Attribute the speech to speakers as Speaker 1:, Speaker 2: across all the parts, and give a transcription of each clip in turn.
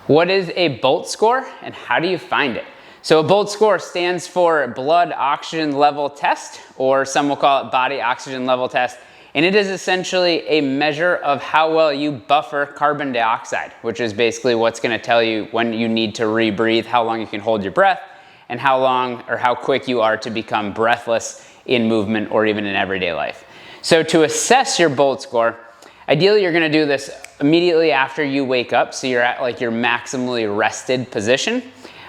Speaker 1: What is a BOLT score and how do you find it? So a BOLT score stands for blood oxygen level test, or some will call it body oxygen level test. And it is essentially a measure of how well you buffer carbon dioxide, which is basically what's going to tell you when you need to rebreathe, how long you can hold your breath, and how long or how quick you are to become breathless in movement or even in everyday life. So to assess your BOLT score, ideally you're going to do this immediately after you wake up, so you're at like your maximally rested position.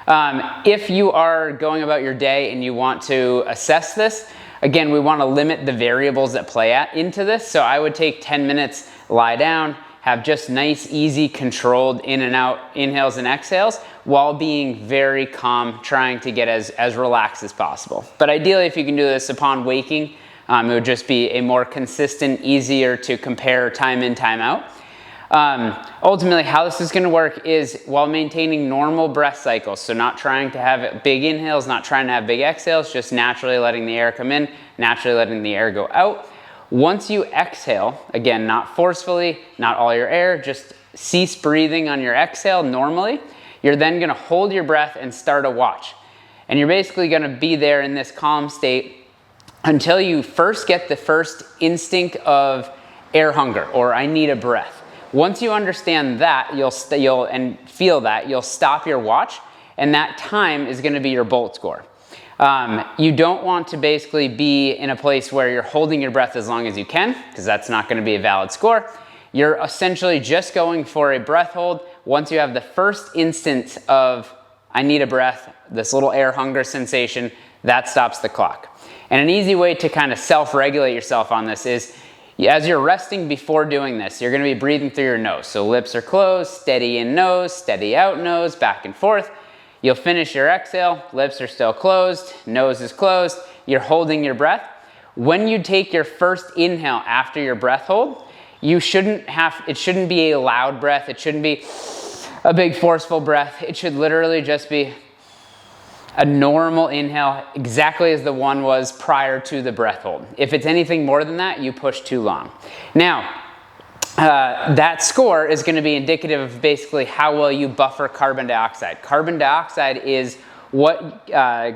Speaker 1: If you are going about your day and you want to assess this, again, we want to limit the variables that play into this. So I would take 10 minutes, lie down, have just nice, easy, controlled in and out inhales and exhales while being very calm, trying to get as relaxed as possible. But ideally, if you can do this upon waking, it would just be a more consistent, easier to compare time in, time out. Ultimately, how this is going to work is while maintaining normal breath cycles. So not trying to have big inhales, not trying to have big exhales, just naturally letting the air come in, naturally letting the air go out. Once you exhale, again, not forcefully, not all your air, just cease breathing on your exhale normally. You're then going to hold your breath and start a watch. And you're basically going to be there in this calm state until you first get the first instinct of air hunger, or I need a breath. Once you understand that, you'll feel that, you'll stop your watch, and that time is going to be your BOLT score. You don't want to basically be in a place where you're holding your breath as long as you can, because that's not going to be a valid score. You're essentially just going for a breath hold. Once you have the first instance of I need a breath, this little air hunger sensation, that stops the clock. And an easy way to kind of self-regulate yourself on this is, as you're resting before doing this, you're going to be breathing through your nose. So lips are closed, steady in nose, steady out nose, back and forth. You'll finish your exhale, lips are still closed, nose is closed, you're holding your breath. When you take your first inhale after your breath hold, it shouldn't be a loud breath, it shouldn't be a big forceful breath. It should literally just be a normal inhale, exactly as the one was prior to the breath hold. If it's anything more than that, you push too long. Now, that score is going to be indicative of basically how well you buffer carbon dioxide. Carbon dioxide is what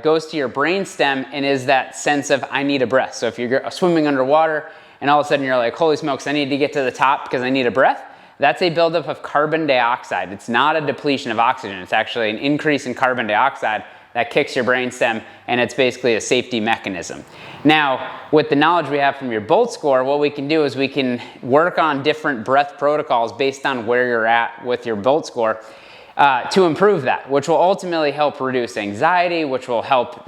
Speaker 1: goes to your brainstem and is that sense of I need a breath. So if you're swimming underwater and all of a sudden you're like, holy smokes, I need to get to the top because I need a breath, that's a buildup of carbon dioxide. It's not a depletion of oxygen. It's actually an increase in carbon dioxide that kicks your brainstem, and it's basically a safety mechanism. Now, with the knowledge we have from your BOLT score, what we can do is we can work on different breath protocols based on where you're at with your BOLT score to improve that, which will ultimately help reduce anxiety, which will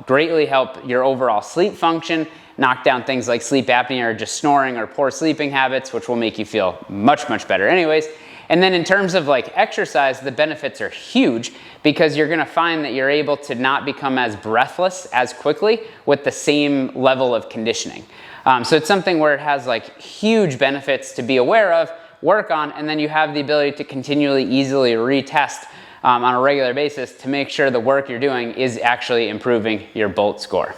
Speaker 1: greatly help your overall sleep function, knock down things like sleep apnea or just snoring or poor sleeping habits, which will make you feel much, much better anyways. And then in terms of like exercise, the benefits are huge because you're going to find that you're able to not become as breathless as quickly with the same level of conditioning. So it's something where it has like huge benefits to be aware of, work on, and then you have the ability to continually easily retest on a regular basis to make sure the work you're doing is actually improving your BOLT score.